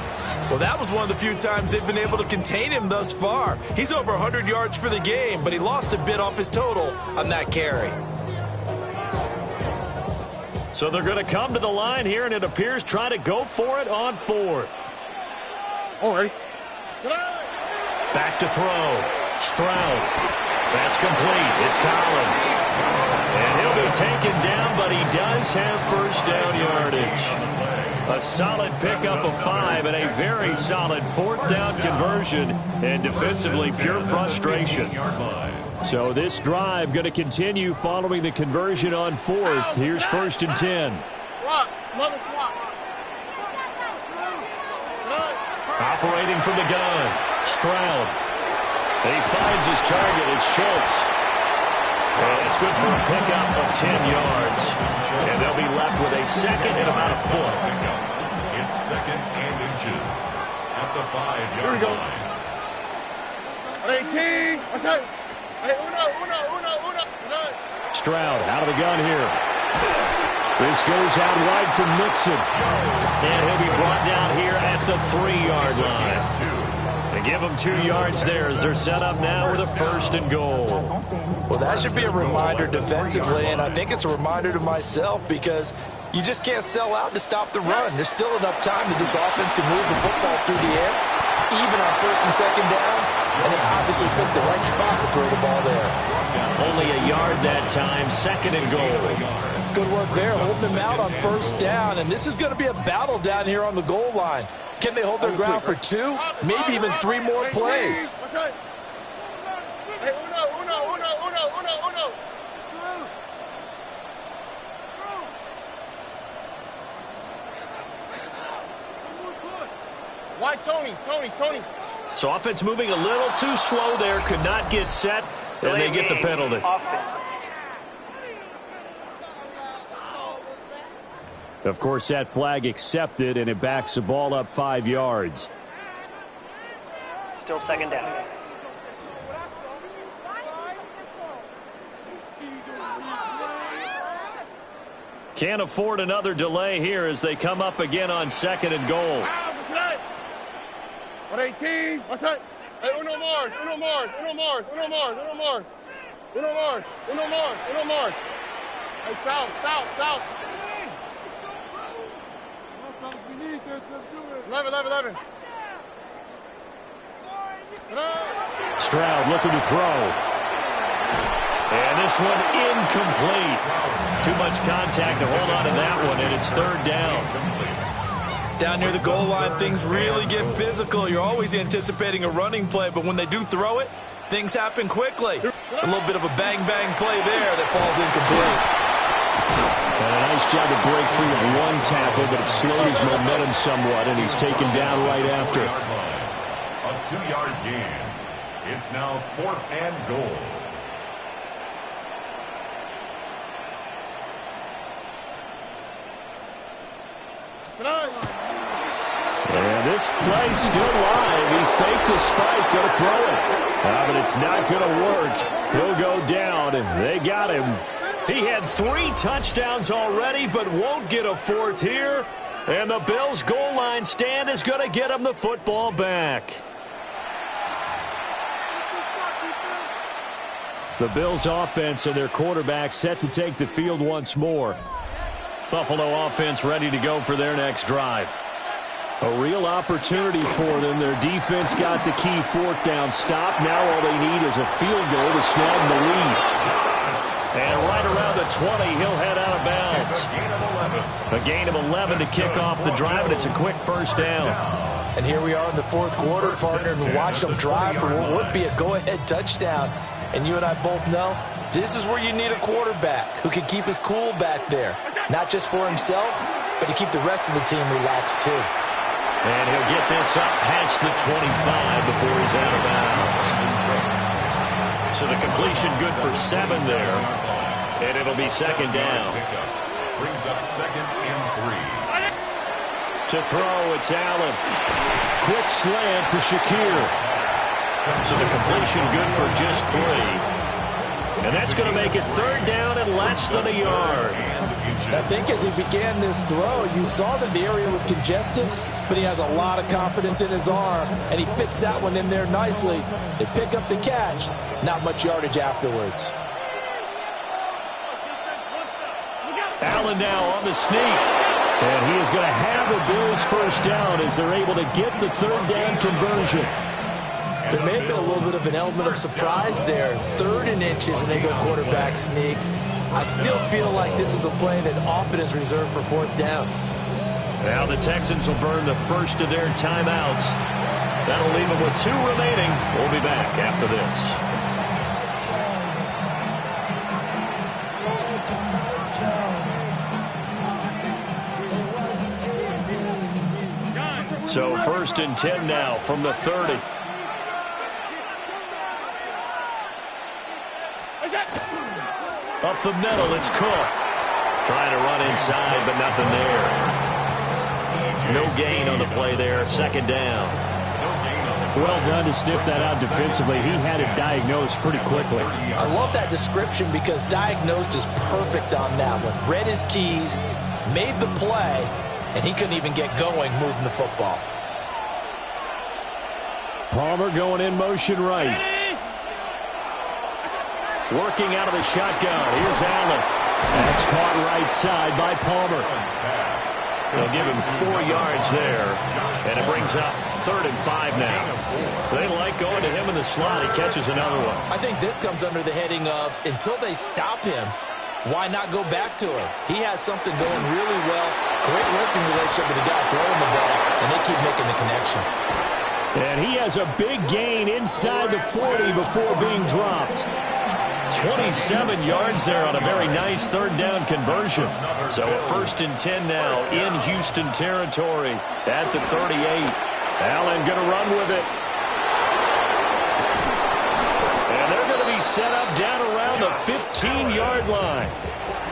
Well, that was one of the few times they've been able to contain him thus far. He's over 100 yards for the game, but he lost a bit off his total on that carry. So they're going to come to the line here, and it appears try to go for it on 4th. All right. Back to throw. Stroud. That's complete. It's Collins. And he'll be taken down, but he does have 1st down yardage. A solid pickup of 5 and a very solid 4th down conversion. And defensively, pure frustration. So this drive going to continue following the conversion on 4th. Here's 1st and 10. Swap. Mother swap. Operating from the gun. Stroud. He finds his target. It's Schultz. And it's good for a pickup of 10 yards. And they'll be left with a 2nd and about a foot. It's 2nd and inches at the 5-yard line. 18. What's that? Hey, uno. Stroud out of the gun here. This goes out wide for Mixon. And he'll be brought down here at the 3-yard line. They give him 2 yards there as they're set up now with a 1st and goal. Well, that should be a reminder defensively, and I think it's a reminder to myself because you just can't sell out to stop the run. There's still enough time that this offense can move the football through the air, even on 1st and 2nd downs, and they obviously picked the right spot to throw the ball there. Only a yard that time, 2nd and goal. Good work there, holding them out on 1st down, and this is going to be a battle down here on the goal line. Can they hold their ground for 2, maybe even 3 more plays? Why Tony? So offense moving a little too slow there, could not get set, and they get the penalty. Offense. Of course, that flag accepted, and it backs the ball up 5 yards. Still 2nd down. Can't afford another delay here as they come up again on 2nd and goal. 118. What's that? Hey, uno Mars. Hey, south. 11. Stroud looking to throw. And this one incomplete. Too much contact to hold on to that one, and it's 3rd down. Down near the goal line, things really get physical. You're always anticipating a running play, but when they do throw it, things happen quickly. A little bit of a bang-bang play there that falls incomplete. And a nice job to break free of one tackle, but it slowed his momentum somewhat, and he's taken down right after. A 2-yard gain. It's now 4th and goal. And this play still live. He faked the spike, going to throw it. But it's not going to work. He'll go down, and they got him. He had 3 touchdowns already, but won't get a 4th here. And the Bills' goal line stand is going to get him the football back. The Bills' offense and their quarterback set to take the field once more. Buffalo offense ready to go for their next drive. A real opportunity for them. Their defense got the key 4th down stop. Now all they need is a field goal to snag the lead. And right around the 20, he'll head out of bounds. A gain of 11 to kick off the drive, and it's a quick 1st down. And here we are in the 4th quarter, partner, and watch them drive for what would be a go-ahead touchdown. And you and I both know this is where you need a quarterback who can keep his cool back there. Not just for himself, but to keep the rest of the team relaxed too. And he'll get this up past the 25 before he's out of bounds. So the completion good for 7 there. And it'll be 2nd down. Brings up 2nd and 3. To throw, it's Allen. Quick slant to Shakir. So the completion good for just 3. And that's going to make it 3rd down and less than a yard. I think as he began this throw, you saw that the area was congested, but he has a lot of confidence in his arm, and he fits that one in there nicely. They pick up the catch, not much yardage afterwards. Allen now on the sneak. And he is going to have the Bills 1st down as they're able to get the 3rd down conversion. There may have been a little bit of an element of surprise there. 3rd and inches, and they go quarterback sneak. I still feel like this is a play that often is reserved for 4th down. Now the Texans will burn the first of their timeouts. That'll leave them with 2 remaining. We'll be back after this. So 1st and 10 now from the 30. Up the middle, it's Cook. Trying to run inside, but nothing there. No gain on the play there, 2nd down. No gain on the Well done to sniff that out defensively. He had it diagnosed pretty quickly. I love that description because diagnosed is perfect on that one. Read his keys, made the play, and he couldn't even get going moving the football. Palmer going in motion right. Working out of the shotgun. Here's Allen. That's caught right side by Palmer. They'll give him 4 yards there, and it brings up 3rd and 5 now. They like going to him in the slot. He catches another one. I think this comes under the heading of until they stop him, why not go back to him? He has something going really well. Great working relationship with the guy throwing the ball, and they keep making the connection. And he has a big gain inside the 40 before being dropped. 27 yards there on a very nice 3rd down conversion. So a 1st and 10 now in Houston territory at the 38. Allen going to run with it. And they're going to be set up down around the 15-yard line.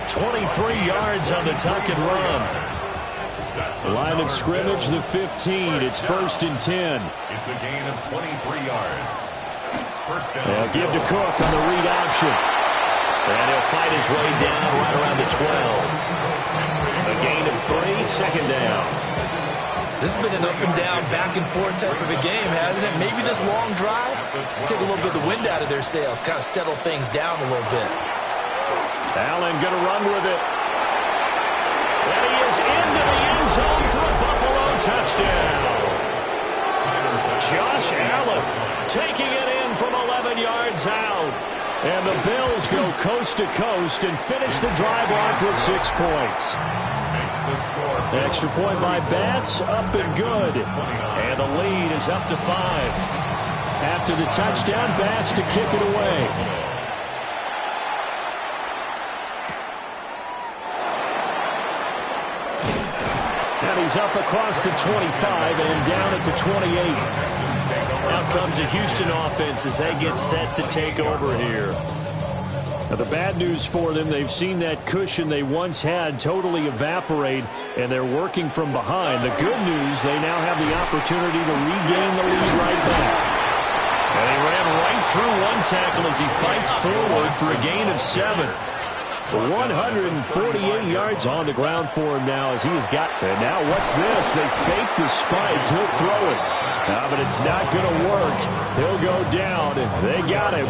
23 yards on the tuck and run. Line of scrimmage, the 15. It's 1st and 10. It's a gain of 23 yards. They'll give to Cook on the read option. And he'll fight his way down right around the 12. A gain of 3, 2nd down. This has been an up and down, back and forth type of a game, hasn't it? Maybe this long drive take a little bit of the wind out of their sails, kind of settle things down a little bit. Allen going to run with it. And he is into the end zone for a Buffalo touchdown. Josh Allen taking it in from 11 yards out. And the Bills go coast to coast and finish the drive off with 6 points. Extra point by Bass, up and good. And the lead is up to 5. After the touchdown, Bass to kick it away. And he's up across the 25 and down at the 28. Out comes a Houston offense as they get set to take over here. Now the bad news for them, they've seen that cushion they once had totally evaporate, and they're working from behind. The good news, they now have the opportunity to regain the lead right back. And he ran right through one tackle as he fights forward for a gain of 7. 148 yards on the ground for him now as he has got. And now what's this? They fake the spike. He'll throw it. But it's not going to work. He'll go down. They got him.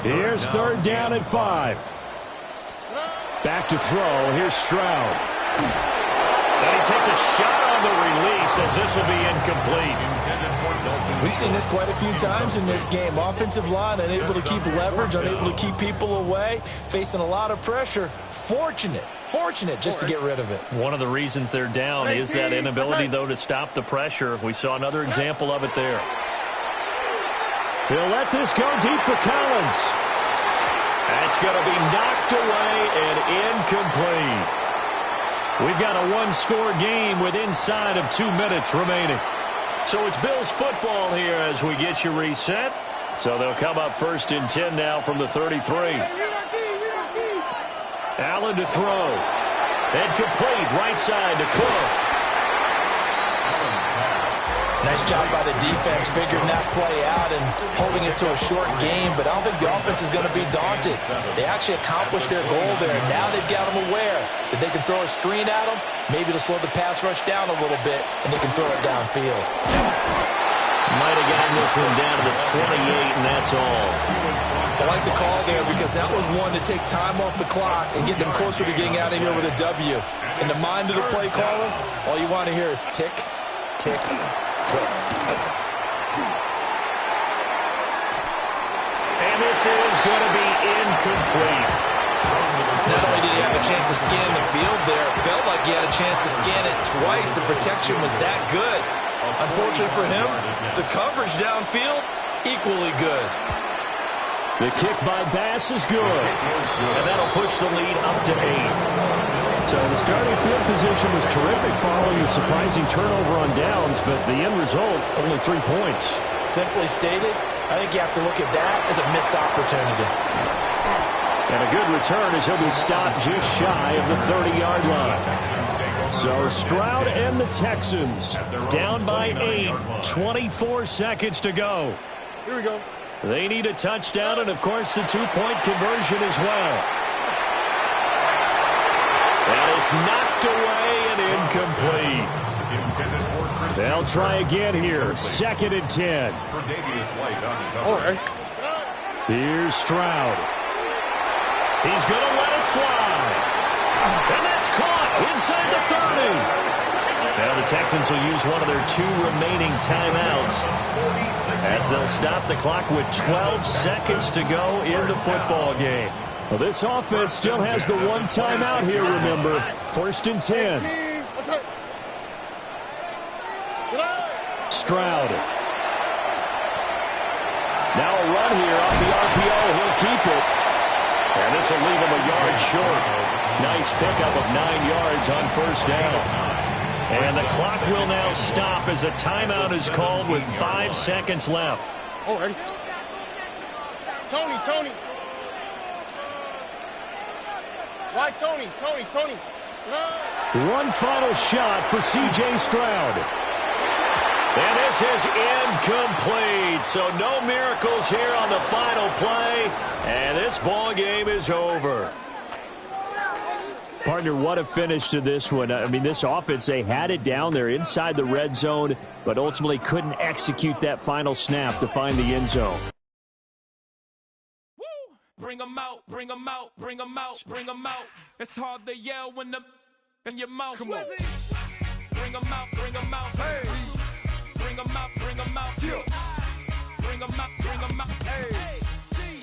Here's 3rd down at 5. Back to throw. Here's Stroud. And he takes a shot on the release as this will be incomplete. We've seen this quite a few times in this game. Offensive line unable to keep leverage, unable to keep people away, facing a lot of pressure. Fortunate just to get rid of it. One of the reasons they're down is that inability, though, to stop the pressure. We saw another example of it there. He'll let this go deep for Collins. That's going to be knocked away and incomplete. We've got a 1-score game with inside of 2 minutes remaining. So it's Bills football here as we get you reset. So they'll come up 1st and 10 now from the 33. Allen to throw. And complete right side to Cook. Nice job by the defense figuring that play out and holding it to a short game, but I don't think the offense is going to be daunted. They actually accomplished their goal there. Now they've got them aware that they can throw a screen at them, maybe to slow the pass rush down a little bit, and they can throw it downfield. Might have gotten this one down to the 28, and that's all. I like the call there because that was one to take time off the clock and get them closer to getting out of here with a W. In the mind of the play caller, all you want to hear is tick, tick, tick. And this is going to be incomplete. Not only did he have a chance to scan the field there, it felt like he had a chance to scan it twice. The protection was that good. Unfortunately for him, the coverage downfield, equally good. The kick by Bass is good. And that'll push the lead up to 8. So the starting field position was terrific following the surprising turnover on downs, but the end result, only 3 points. Simply stated, I think you have to look at that as a missed opportunity. And a good return as he'll be stopped just shy of the 30-yard line. So Stroud and the Texans down by 8, 24 seconds to go. Here we go. They need a touchdown and, of course, the two-point conversion as well. And it's knocked away and incomplete. They'll try again here. 2nd and 10. Here's Stroud. He's going to let it fly. And that's caught inside the 30. Now the Texans will use one of their 2 remaining timeouts as they'll stop the clock with 12 seconds to go in the football game. Well, this offense still has the 1 timeout here, remember. 1st and 10. Stroud. Now a run here off the RPO. He'll keep it. And this will leave him a yard short. Nice pickup of 9 yards on 1st down. And the clock will now stop as a timeout is called with 5 seconds left. Oh, ready? Tony. Why, Tony? One final shot for C.J. Stroud. And this is incomplete. So no miracles here on the final play. And this ball game is over. Partner, what a finish to this one. I mean, this offense, they had it down there inside the red zone, but ultimately couldn't execute that final snap to find the end zone. Bring them out, bring them out, bring them out, bring them out. It's hard to yell when the in your mouth. Come on. Bring them out, bring them out. Hey. Bring them out, bring them out. Bring them out, bring them out. Hey.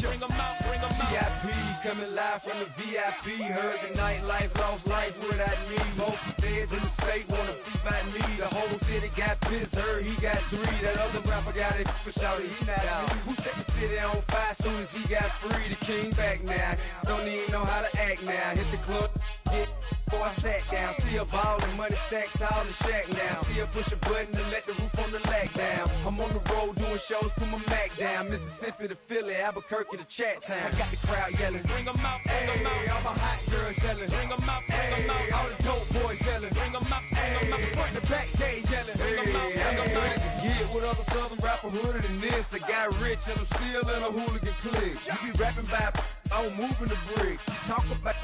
Bring them out, bring them out. VIP coming live from the VIP. Heard the nightlife, lost life without me. Most feds in the state wanna see by me. The whole city got pissed, heard he got 3. That other rapper got it for shouty, he not out. Who set the city on fire soon as he got free? The king back now. Don't even know how to act now. Hit the club, get before I sat down. Still ballin', money stacked tall in the shack now. Still push a button to let the roof on the lag down. I'm on the road doing shows, put my Mac down. Mississippi to Philly, Albuquerque to Chat Town. I got the crowd yelling, bring them out, bring them out. All my hot girls yelling, bring them out, bring them out. All the dope boys yelling, bring them out, bring them out. Front the back, they yelling, bring them out, bring them out. To get with other southern rapper hooded than this. I got rich and I'm still in a hooligan clique. You be rapping by, I'm moving the bricks. You talk about